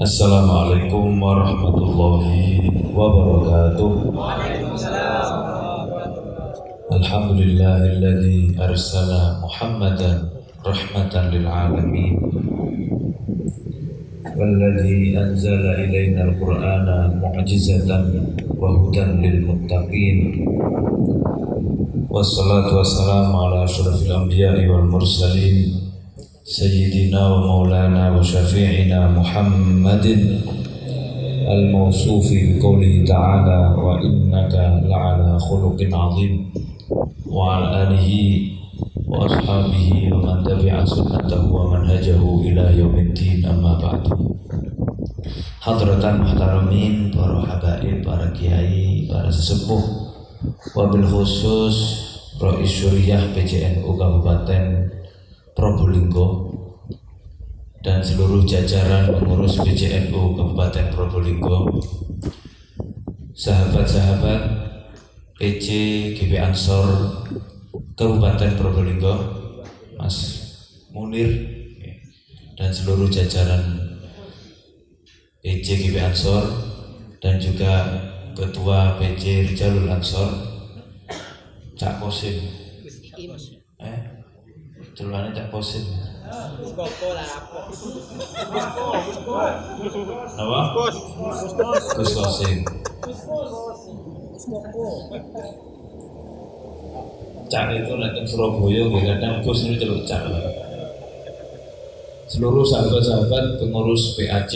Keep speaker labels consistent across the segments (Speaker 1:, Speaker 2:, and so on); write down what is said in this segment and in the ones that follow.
Speaker 1: Assalamualaikum warahmatullahi wabarakatuh. Alhamdulillahilladzi arsala Muhammadan rahmatan lil alamin walladzi anzala ilaina al-Qur'ana mu'jizatan wa hudan lil muttaqin. Wassalatu wassalamu ala asyrafil anbiya'i wal mursalin Sayyidina wa maulana wa syafi'ina Muhammadin al-mawsufi biqaulihi ta'ala wa innaka la'ala khuluqin azim wa ala alihi wa ashabihi wa man tabi'a sunnatahu wa manhajahu ila yaumiddin, amma ba'du. Hadratan muhtaramin, para habaib, para kiai, para sesepuh, wabil khusus Rais Syuriah PJNU Kabupaten Probolinggo dan seluruh jajaran pengurus PJNU Kabupaten Probolinggo, sahabat-sahabat PC GB Ansor Kabupaten Probolinggo, Mas Munir, dan seluruh jajaran PC GB Ansor dan juga Ketua PC Rijalul Ansor Cak Kosim, Tulane Cak Kosim. Apa? Gus Kosim. Cak itu nanti Surabaya, kadang Gus ini celuk Cak. Seluruh sahabat-sahabat pengurus PAC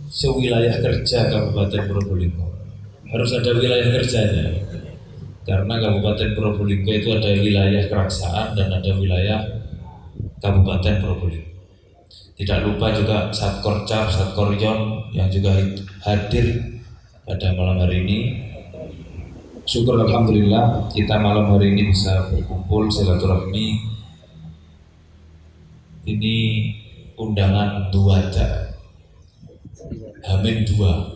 Speaker 1: sewilayah kerja Kabupaten Probolinggo. Harus ada wilayah kerjanya, karena Kabupaten Probolinggo itu ada wilayah Keraksaan dan ada wilayah Kabupaten Probolinggo. Tidak lupa juga Satkorcap, Satkoryon yang juga hadir pada malam hari ini. Syukur alhamdulillah kita malam hari ini bisa berkumpul silaturahmi. Ini undangan Duaja Hamin 2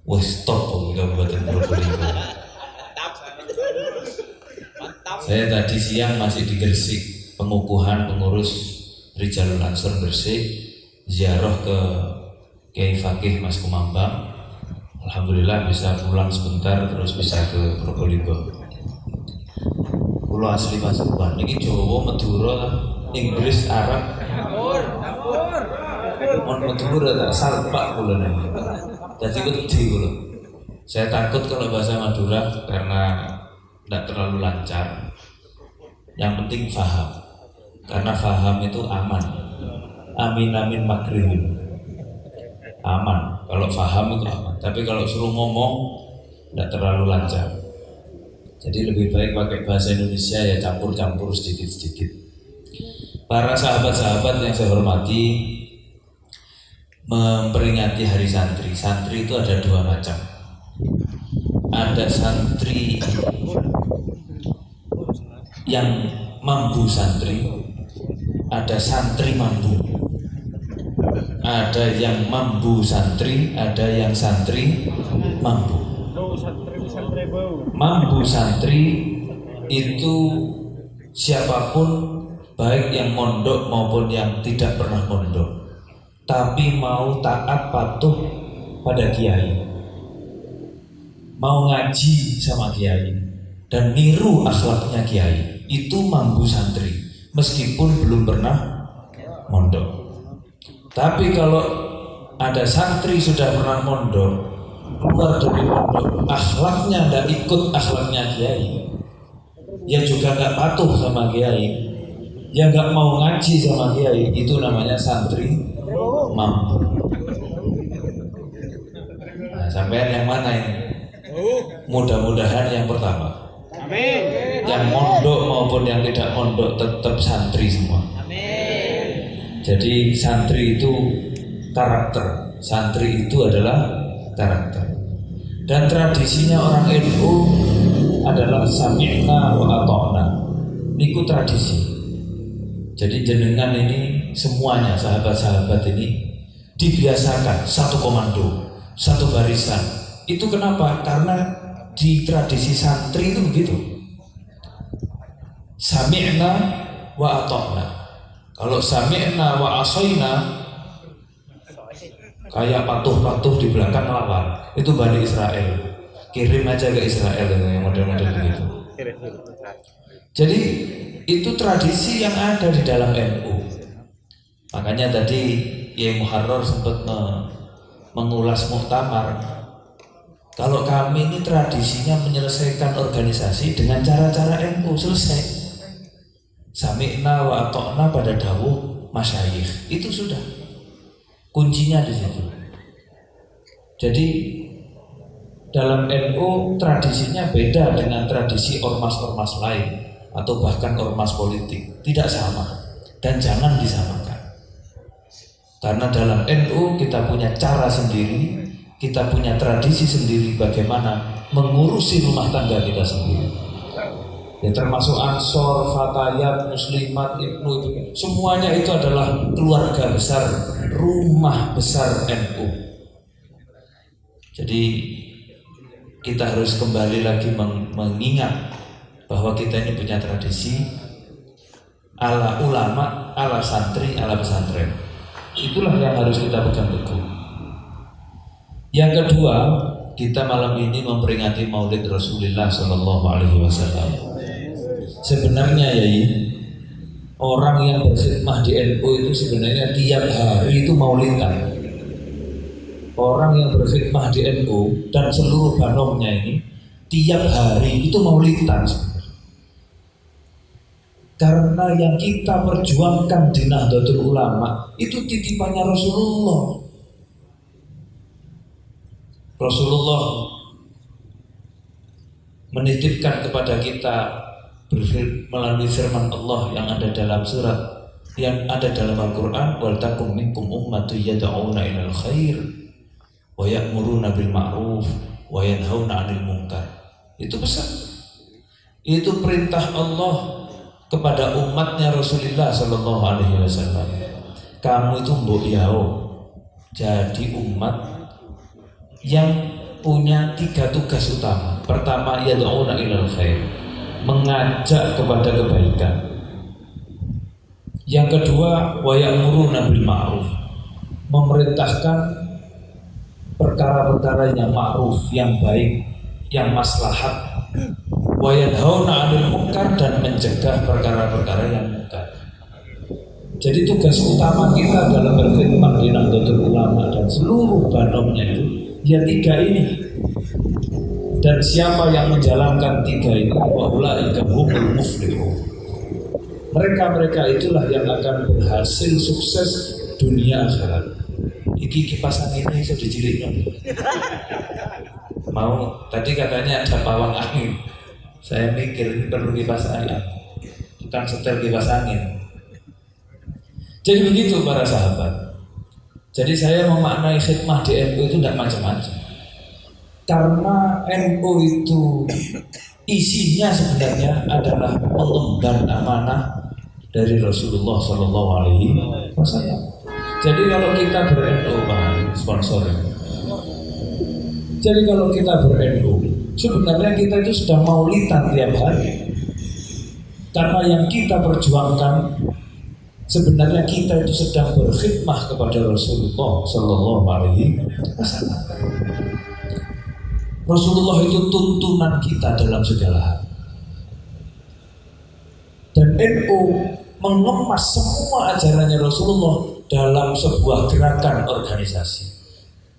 Speaker 1: wes top Kabupaten Probolinggo. Saya tadi siang masih di Gresik, pengukuhan pengurus Rijalul Ansor Gresik, ziarah ke Kiai Fakih Mas Kumambang. Alhamdulillah bisa pulang sebentar terus bisa ke Probolinggo. Pulau asli Pasuruan, ini Jawa, Madura, Inggris, Arab. Mon Madura tak salpak pulau ini. Jadi gede pulau. Saya takut kalau bahasa Madura karena tidak terlalu lancar. Yang penting faham, karena faham itu aman. Amin amin makrim. Aman, kalau faham itu aman. Tapi kalau suruh ngomong tidak terlalu lancar. Jadi lebih baik pakai bahasa Indonesia, ya campur-campur sedikit-sedikit. Para sahabat-sahabat yang saya hormati, memperingati Hari Santri. Santri itu ada dua macam. Ada santri yang mampu santri, ada santri mampu. Ada yang mampu santri, ada yang santri mampu. Mampu santri itu siapapun, baik yang mondok maupun yang tidak pernah mondok, tapi mau taat patuh pada kiai, mau ngaji sama kiai dan niru akhlaknya kiai, itu mampu santri meskipun belum pernah mondok. Tapi kalau ada santri sudah pernah mondok, keluar dari mondok, akhlaknya tidak ikut akhlaknya kiai, ya juga nggak patuh sama kiai, ya nggak mau ngaji sama kiai, itu namanya santri mampu. Nah, sampean yang mana ini? Mudah-mudahan yang pertama. Amin. Yang mondok maupun yang tidak mondok tetap santri semua. Amin. Jadi santri itu karakter. Santri itu adalah karakter. Dan tradisinya orang NU adalah sami'na wa ata'na. Niku tradisi. Jadi jenengan ini semuanya, sahabat-sahabat ini dibiasakan satu komando, satu barisan. Itu kenapa? Karena di tradisi santri itu begitu. Sami'na wa ata'na. Kalau sami'na wa asaina kayak patuh-patuh di belakang lawan, itu Bani Israel. Kirim aja ke Israel yang model-model begitu. Jadi itu tradisi yang ada di dalam NU. Makanya tadi Yai Muharrar sempat mengulas muktamar. Kalau kami ini tradisinya menyelesaikan organisasi dengan cara-cara NU, selesai. Sami'na wa ata'na pada dawuh masyayikh, itu sudah kuncinya di situ. Jadi dalam NU tradisinya beda dengan tradisi ormas-ormas lain atau bahkan ormas politik, tidak sama dan jangan disamakan. Karena dalam NU kita punya cara sendiri, kita punya tradisi sendiri bagaimana mengurusi rumah tangga kita sendiri. Ya termasuk Ansor, Fatayat, Muslimat, Ibnu, semuanya itu adalah keluarga besar, rumah besar NU. Jadi kita harus kembali lagi mengingat bahwa kita ini punya tradisi ala ulama, ala santri, ala pesantren. Itulah yang harus kita pegang teguh. Yang kedua, kita malam ini memperingati Maulid Rasulullah Shallallahu Alaihi Wasallam. Sebenarnya orang yang berkhidmah di NU itu sebenarnya tiap hari itu maulidan. Orang yang berkhidmah di NU dan seluruh banomnya ini tiap hari itu maulidan. Karena yang kita perjuangkan di Nahdlatul Ulama itu titipannya Rasulullah. Rasulullah menitipkan kepada kita melalui firman Allah yang ada dalam surat, yang ada dalam Al-Quran, wal takum minkum ummatun yad'una ilal khair wa ya'muruna bil ma'ruf wa yanhauna 'anil munkar. Itu pesan, itu perintah Allah kepada umatnya Rasulullah Sallallahu Alaihi Wasallam. Kamu itu mbok yao jadi umat yang punya 3 tugas utama. Pertama, yad'una ilal khair, mengajak kepada kebaikan. Yang kedua, wa ya'muruna bil ma'ruf, memerintahkan perkara-perkara yang ma'ruf, yang baik, yang maslahat. Wa yanhauna 'anil munkar, dan mencegah perkara-perkara yang munkar. Jadi tugas utama kita dalam berkhidmat di Nahdlatul Ulama dan seluruh banomnya itu ya 3 ini. Dan siapa yang menjalankan 3 ini, wa ulaika humul muflihun. Mereka itulah yang akan berhasil sukses dunia akhirat. Iki kipas anginnya bisa dijilidnya. Mau tadi katanya ada pawang angin. Saya mikir ini perlu kipas angin, bukan setel kipas angin. Jadi begitu para sahabat. Jadi saya memaknai khidmah di NU itu tidak macam-macam. Karena NU itu isinya sebenarnya adalah mengemban amanah dari Rasulullah Shallallahu Alaihi Wasallam. Jadi kalau kita ber-NU, sponsor. Jadi kalau kita ber-NU, sebenarnya kita itu sudah maulidan tiap hari. Karena yang kita perjuangkan, sebenarnya kita itu sedang berkhidmah kepada Rasulullah Shallallahu Alaihi Wasallam. Rasulullah itu tuntunan kita dalam segala hal. Dan NU mengemas semua ajarannya Rasulullah dalam sebuah gerakan organisasi.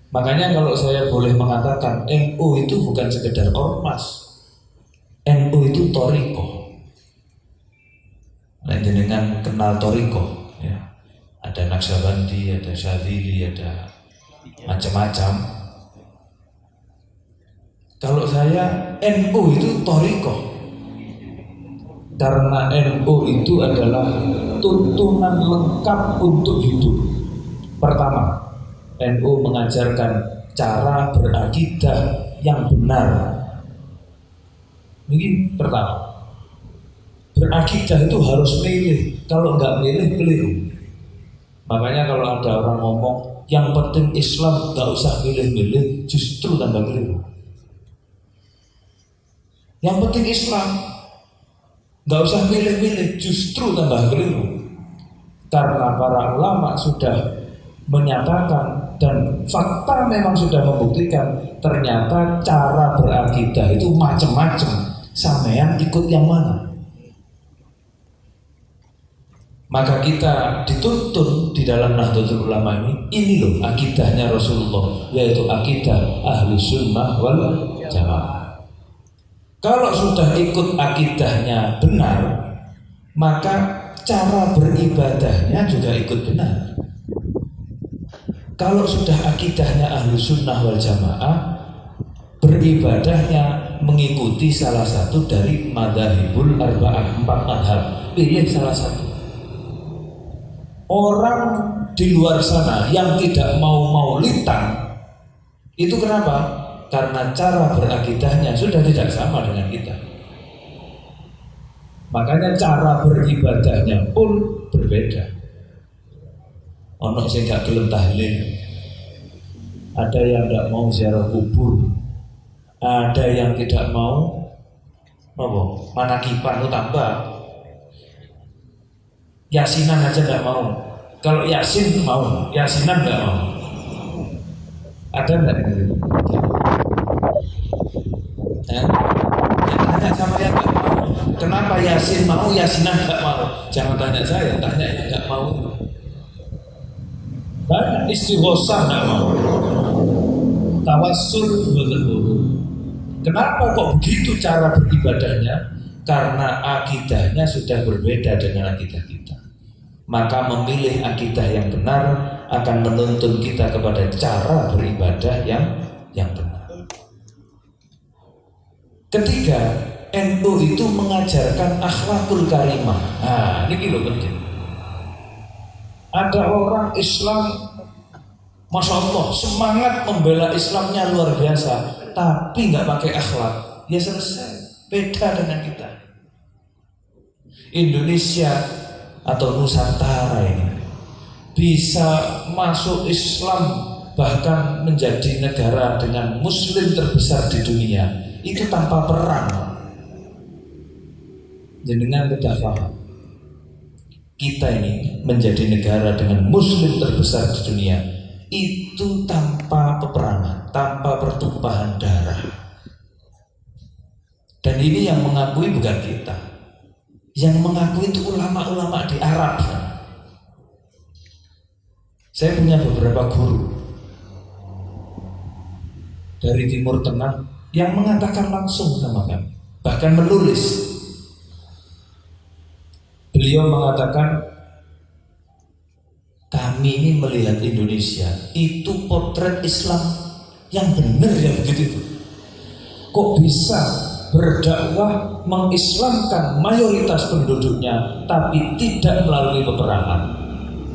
Speaker 1: Makanya kalau saya boleh mengatakan, NU itu bukan sekedar ormas. NU itu toriko. Nah, jenengan kenal toriko, ya. Ada Naqsyabandi, ada Syadzili, ada macam-macam. Kalau saya, NU itu toriko. Karena NU itu adalah tuntunan lengkap untuk hidup. Pertama, NU mengajarkan cara berakidah yang benar. Ini pertama. Berakidah itu harus milih. Kalau nggak milih, keliru. Makanya kalau ada orang ngomong yang penting Islam, nggak usah milih-milih, justru tambah keliru. Yang penting Islam, nggak usah milih-milih, justru tambah keliru. Karena para ulama sudah menyatakan dan fakta memang sudah membuktikan ternyata cara berakidah itu macam-macam. Sampean ikut yang mana? Maka kita dituntun di dalam Nahdlatul Ulama ini loh akidahnya Rasulullah, yaitu akidah Ahlus Sunnah wal Jamaah. Kalau sudah ikut akidahnya benar, maka cara beribadahnya juga ikut benar. Kalau sudah akidahnya Ahlus Sunnah wal Jamaah, beribadahnya mengikuti salah satu dari madzhabul arba'ah, 4 mazhab. Pilih salah satu. Orang di luar sana yang tidak mau maulidan, itu kenapa? Karena cara berakidahnya sudah tidak sama dengan kita. Makanya cara beribadahnya pun berbeda. Ono sing gak gelem tahlil, ada yang tidak mau ziarah kubur, ada yang tidak mau manakipan tambah. Yasinan aja tidak mau. Kalau yasin mau, yasinan tidak mau. Ada enggak gitu? Ya? Tanya sama yang enggak mau. Kenapa yasin mau, yasinan enggak mau? Jangan tanya saya, tanya yang enggak mau. Banyak istighosah enggak mau. Tawassul betul. Kenapa kok begitu cara beribadahnya? Karena akidahnya sudah berbeda dengan akidah kita. Maka memilih akidah yang benar akan menuntun kita kepada cara beribadah yang benar. Ketiga, NU itu mengajarkan akhlakul karimah. Nah, ini loh penting. Ada orang Islam, Masya Allah, semangat membela Islamnya luar biasa, tapi nggak pakai akhlak, ya selesai. Beda dengan kita. Indonesia atau Nusantara ini bisa masuk Islam, bahkan menjadi negara dengan Muslim terbesar di dunia, itu tanpa perang. Jenengan tidak paham. Kita ini menjadi negara dengan Muslim terbesar di dunia itu tanpa peperangan, tanpa pertumpahan darah. Dan ini yang mengakui bukan kita. Yang mengakui itu ulama-ulama di Arab. Saya punya beberapa guru dari Timur Tengah yang mengatakan langsung sama kami, bahkan menulis. Beliau mengatakan, kami ini melihat Indonesia itu potret Islam yang benar ya begitu. Kok bisa berdakwah mengislamkan mayoritas penduduknya tapi tidak melalui peperangan,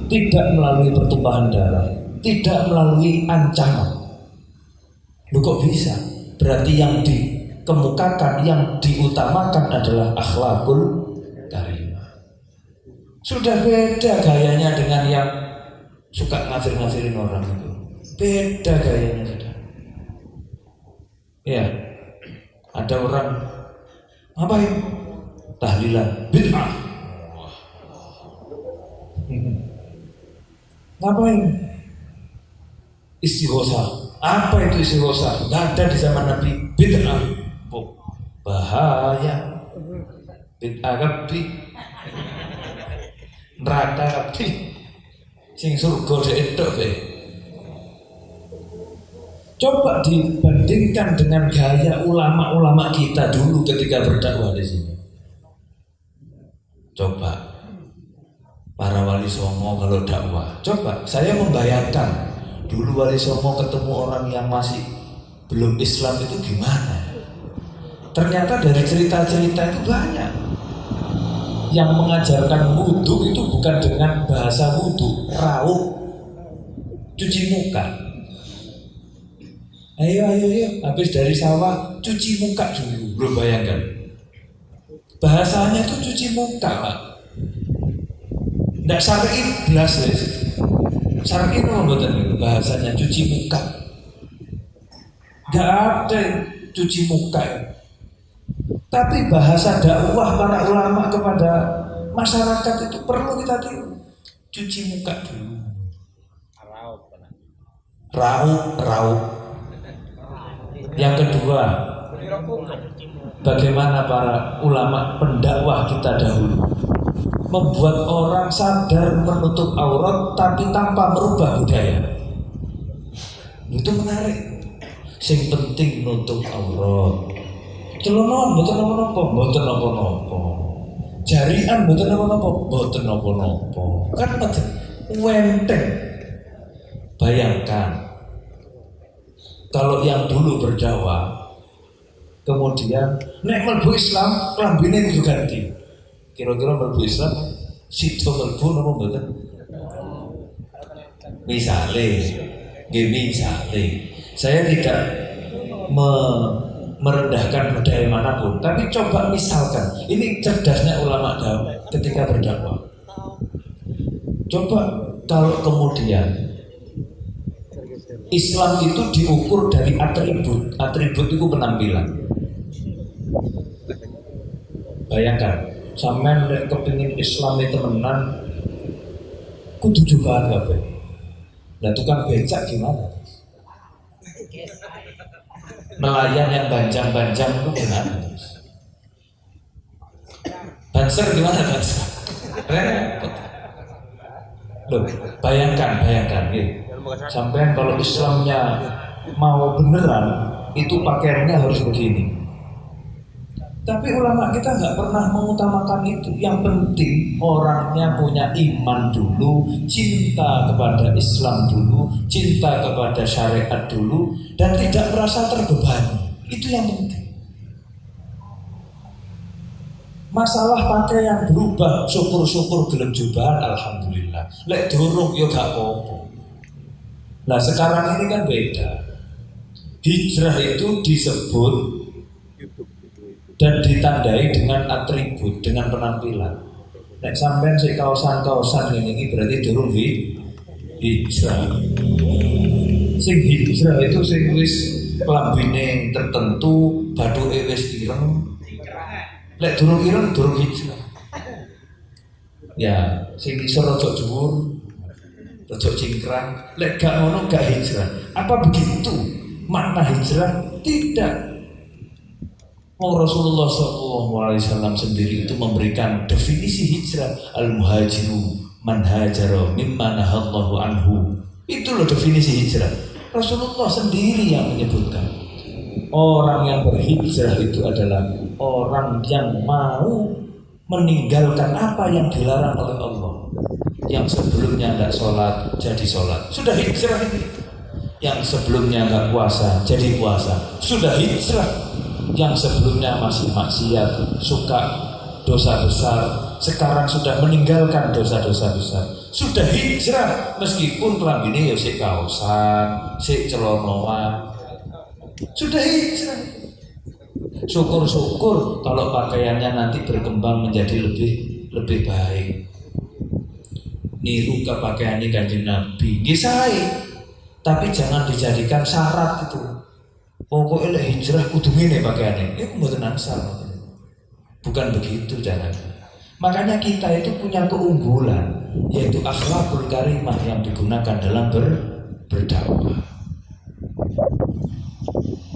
Speaker 1: tidak melalui pertumpahan darah, tidak melalui ancaman. Loh kok bisa? Berarti yang dikemukakan, yang diutamakan adalah akhlakul karimah. Sudah beda gayanya dengan yang suka ngafir-ngafirin orang itu. Beda gayanya sudah. Ya. Ada orang ngapain? Tahlilan, bid'ah. Ngapain? Istighosah. Apa itu istighosah? Gak ada di zaman Nabi. Bid'ah. Oh, bahaya. Bid'ah kabeh. Neraka kabeh. Sing surga dhek be. Coba dibandingkan dengan gaya ulama-ulama kita dulu ketika berdakwah di sini. Coba para wali songo kalau dakwah. Coba saya membayangkan dulu wali songo ketemu orang yang masih belum Islam itu gimana. Ternyata dari cerita-cerita itu banyak. Yang mengajarkan wudhu itu bukan dengan bahasa wudhu, rauh, cuci muka. Ayo, habis dari sawah cuci muka dulu, belum bayangkan. Bahasanya itu cuci muka, Pak. Nggak syar'i belas, syar'i itu membuatkan itu bahasanya cuci muka. Nggak ada cuci muka. Tapi bahasa dakwah para ulama kepada masyarakat itu perlu kita tiru. cuci muka dulu. Raup. Yang kedua, bagaimana para ulama pendakwah kita dahulu membuat orang sadar menutup aurat tapi tanpa merubah budaya. Itu menarik. Sing penting nutup aurat. Celana mboten napa-napa. Jarian mboten napa-napa. Kan enteng. Bayangkan kalau yang dulu berdakwah kemudian nek mlebu Islam klambine kudu ganti. Kira-kira mlebu Islam sida mlebu napa mboten? Misale saya tidak merendahkan budaya manapun, tapi coba misalkan ini cerdasnya ulama dakwah ketika berdakwah. Coba kalau kemudian Islam itu diukur dari atribut itu penampilan. Bayangkan, sampean nek kepengin Islam itu temenan kudu jubahan kabeh. Lah tukang becak gimana? Nelayan yang banjang-banjang itu gimana? Banser gimana banser? Repot. Loh, bayangkan gitu. Sampai kalau Islamnya mau beneran itu pakaiannya harus begini. Tapi ulama kita nggak pernah mengutamakan itu. Yang penting orangnya punya iman dulu, cinta kepada Islam dulu, cinta kepada syariat dulu, dan tidak merasa terbebani. Itu yang penting. Masalah pakaian berubah, syukur-syukur gelem jubahan, alhamdulillah. Lek durung yo gak apa-apa. Nah sekarang ini kan beda. Hijrah itu disebut dan ditandai dengan atribut, dengan penampilan. Nek sampean sik kaosan ini berarti durung hijrah. Sing hijrah itu sing wis klambine tertentu, bathuke wis ireng. Lek durung ireng durung hijrah. Ya, sing isor rada dhuwur, rada cingkrang, lek gak ngono gak hijrah. Apa begitu makna hijrah? Tidak. Rasulullah SAW sendiri itu memberikan definisi hijrah, al-muhajiru man hajara mimma nahallahu anhu. Itu loh definisi hijrah. Rasulullah sendiri yang menyebutkan. Orang yang berhijrah itu adalah orang yang mau meninggalkan apa yang dilarang oleh Allah. Yang sebelumnya tidak sholat jadi sholat, sudah hijrah ini. Yang sebelumnya nggak puasa jadi puasa, sudah hijrah. Yang sebelumnya masih maksiat, suka dosa besar, sekarang sudah meninggalkan dosa-dosa besar, sudah hijrah. Meskipun kelambine ya sik kaosan, sik celonoan, sudah hijrah. Syukur-syukur kalau pakaiannya nanti berkembang menjadi lebih baik. Niru pakaiannya Kanjeng Nabi, nggih sae. Tapi jangan dijadikan syarat itu. Pokoknya hijrah kudu ngene pakaiannya. Itu mboten angsal. Bukan begitu jangan. Makanya kita itu punya keunggulan, yaitu akhlakul karimah yang digunakan dalam berdakwah.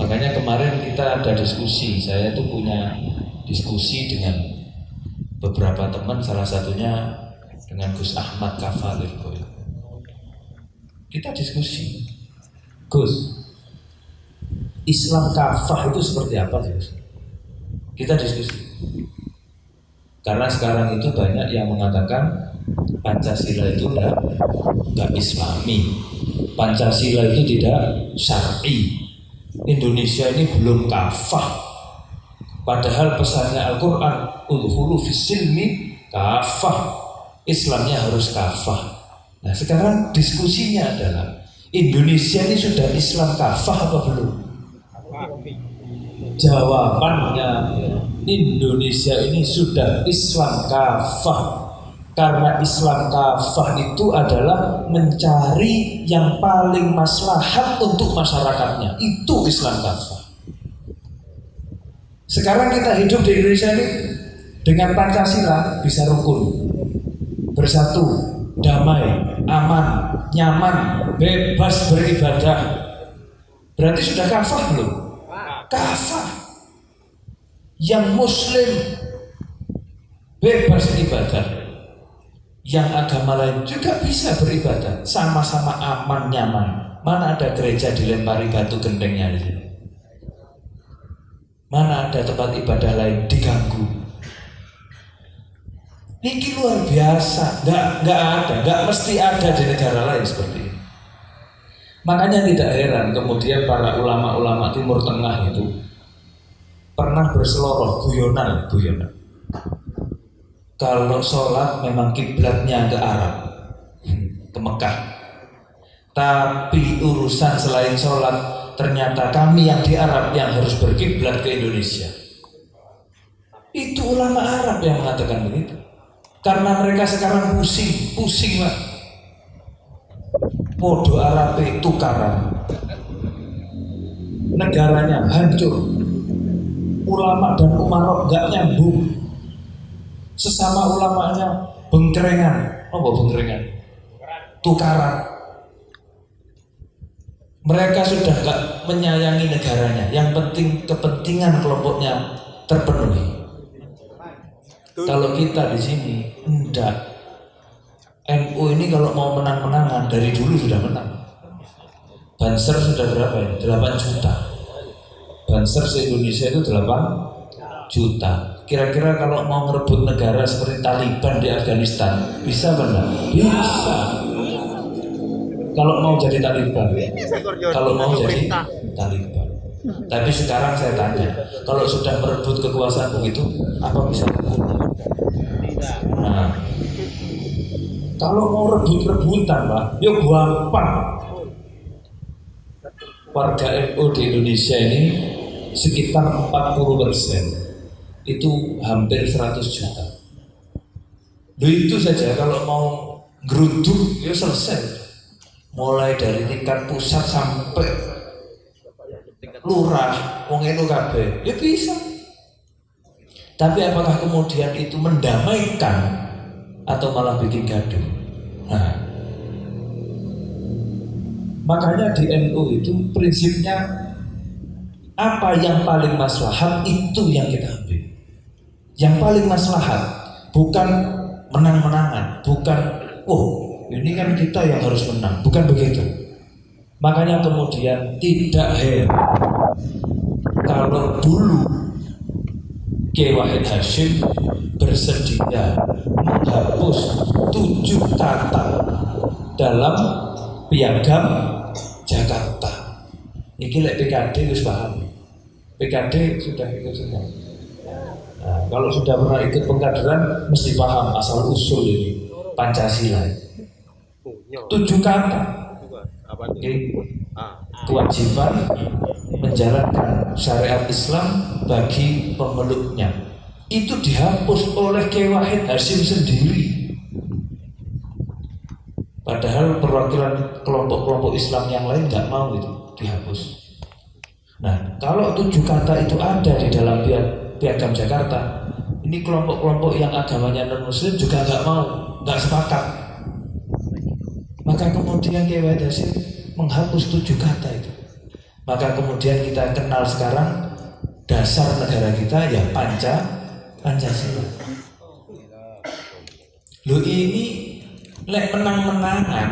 Speaker 1: Makanya kemarin kita ada diskusi, saya tuh punya diskusi dengan beberapa teman, salah satunya dengan Gus Ahmad Kafalil. Kita diskusi, Gus, Islam kafah itu seperti apa sih? Kita diskusi. Karena sekarang itu banyak yang mengatakan Pancasila itu tidak Islami, Pancasila itu tidak syar'i. Indonesia ini belum kafah. Padahal pesannya Al-Quran, udkhulu fis-silmi kafah. Islamnya harus kafah. Nah sekarang diskusinya adalah Indonesia ini sudah Islam kafah apa belum? Jawabannya Indonesia ini sudah Islam kafah. Karena Islam kafah itu adalah mencari yang paling maslahat untuk masyarakatnya. Itu Islam kafah. Sekarang kita hidup di Indonesia ini dengan Pancasila bisa rukun, bersatu, damai, aman, nyaman, bebas beribadah. Berarti sudah kafah belum? Kafah. Yang muslim bebas ibadah, yang agama lain juga bisa beribadah, sama-sama aman, nyaman. Mana ada gereja dilempari batu gentengnya di sini? Mana ada tempat ibadah lain diganggu? Ini luar biasa, nggak mesti ada di negara lain seperti ini. Makanya tidak heran kemudian para ulama-ulama Timur Tengah itu pernah berseloroh guyonan. Kalau sholat memang kiblatnya ke Arab, ke Mekah. Tapi urusan selain sholat, ternyata kami yang di Arab yang harus berkiblat ke Indonesia. Itu ulama Arab yang mengatakan begitu. Karena mereka sekarang pusing lah. Podo Arab tukaran, negaranya hancur, ulama dan umarok gak nyambung, sesama ulamanya bengkerengan. Apa bengkerengan? Tukaran. Mereka sudah gak menyayangi negaranya, yang penting kepentingan kelompoknya terpenuhi. Kalau kita di sini enggak. NU ini kalau mau menang-menangan dari dulu sudah menang. Banser sudah berapa ya? 8 juta. Banser se-Indonesia itu 8 juta. Kira-kira kalau mau merebut negara seperti Taliban di Afghanistan, bisa benar? Bisa. Kalau mau jadi Taliban, kalau mau jadi Taliban. Tapi sekarang saya tanya, kalau sudah merebut kekuasaan begitu, apa bisa lakukan? Nah, kalau mau rebut-rebutan, Pak, yuk gampang. Warga NU di Indonesia ini sekitar 40%, itu hampir 100 juta. Loh, itu saja kalau mau geruduk, ya selesai. Mulai dari tingkat pusat sampai lurah, wong NU kabeh, ya bisa. Tapi apakah kemudian itu mendamaikan atau malah bikin gaduh? Nah, makanya di NU itu prinsipnya apa yang paling maslahat itu yang kita ambil. Yang paling maslahat, bukan menang-menangan, bukan ini kan kita yang harus menang, bukan begitu. Makanya kemudian tidak heran kalau dulu Kiai Wahid Hasyim bersedia menghapus 7 kata dalam piagam Jakarta. Ini lek PKD harus paham. PKD sudah ikut semua. Nah, kalau sudah pernah ikut pengkaderan mesti paham asal usul ini Pancasila. 7 kata. Kewajiban menjalankan syariat Islam bagi pemeluknya. Itu dihapus oleh Kiai Wahid Hasyim sendiri. Padahal perwakilan kelompok-kelompok Islam yang lain nggak mau itu dihapus. Nah, kalau 7 kata itu ada di dalam piagam Jakarta, ini kelompok-kelompok yang agamanya non-Muslim juga nggak mau, nggak sepakat. Maka kemudian Kiai Wahid Hasyim menghapus 7 kata itu. Maka kemudian kita kenal sekarang dasar negara kita ya Pancasila. Loh, ini lek menang-menangan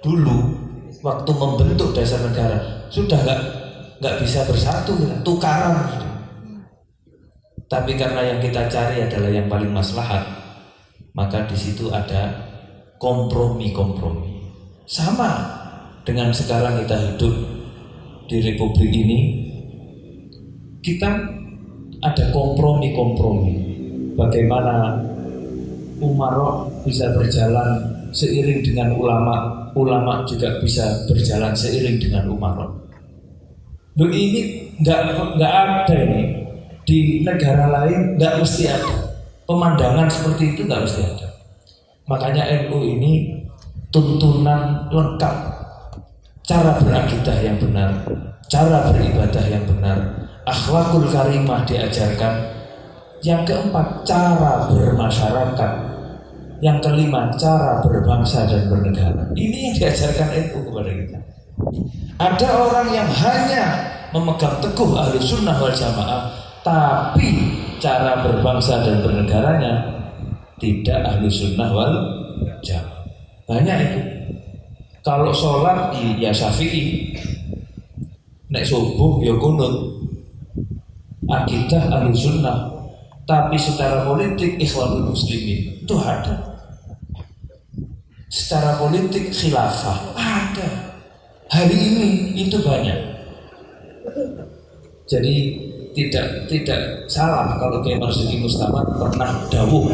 Speaker 1: dulu waktu membentuk dasar negara sudah nggak bisa bersatu, tukaran. Tapi karena yang kita cari adalah yang paling maslahat, maka di situ ada kompromi. Sama dengan sekarang kita hidup di Republik ini, kita ada kompromi. Bagaimana umarok bisa berjalan seiring dengan ulama juga bisa berjalan seiring dengan umarok. Loh, ini nggak ada ini di negara lain, nggak mesti ada pemandangan seperti itu, nggak mesti ada. Makanya NU ini tuntunan lengkap, cara berakidah yang benar, cara beribadah yang benar, akhlakul karimah diajarkan. Yang keempat, cara bermasyarakat Yang kelima, cara berbangsa dan bernegara. Ini yang diajarkan NU kepada kita. Ada orang yang hanya memegang teguh Ahlus Sunnah wal Jamaah, tapi cara berbangsa dan bernegaranya tidak Ahlus Sunnah wal Jamaah. Banyak itu. Kalau sholat ya Syafi'i, nek subuh ya kunut, akidah Ahlus Sunnah. Tapi secara politik Ikhwanul Muslimin itu ada. Secara politik khilafah ada. Hari ini itu banyak. Jadi tidak salah kalau Kiai Marsudi Mustafa pernah dawuh,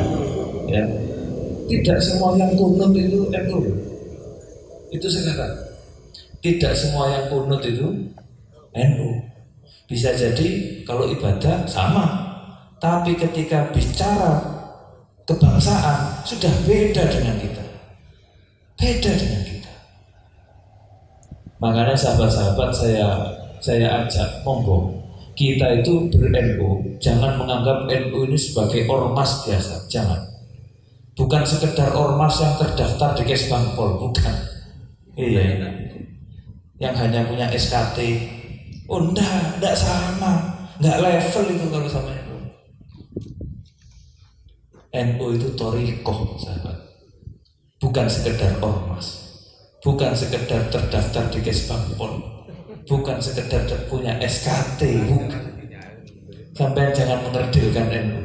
Speaker 1: ya. Tidak semua yang kunut itu NU. Itu sekarang. Tidak semua yang kunut itu NU. Bisa jadi kalau ibadah sama. Tapi ketika bicara kebangsaan sudah beda dengan kita. Beda dengan kita. Makanya sahabat-sahabat saya ajak, monggo kita itu ber-NU, jangan menganggap NU ini sebagai ormas biasa, jangan. Bukan sekedar ormas yang terdaftar di Kesbangpol, bukan. Iya. Yang hanya punya SKT. Oh enggak sama. Enggak level itu kalau sama NU. NU itu thoriqoh, sahabat. Bukan sekedar ormas. Bukan sekedar terdaftar di Kesbangpol. Bukan sekedar punya SKT, bukan. Sampai jangan mengerdilkan NU.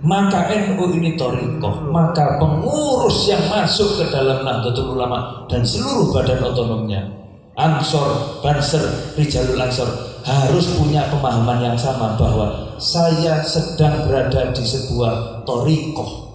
Speaker 1: Maka NU ini thoriqoh, maka pengurus yang masuk ke dalam Nahdlatul Ulama dan seluruh badan otonomnya, Ansor, Banser, Rijalul Ansor, harus punya pemahaman yang sama bahwa saya sedang berada di sebuah thoriqoh.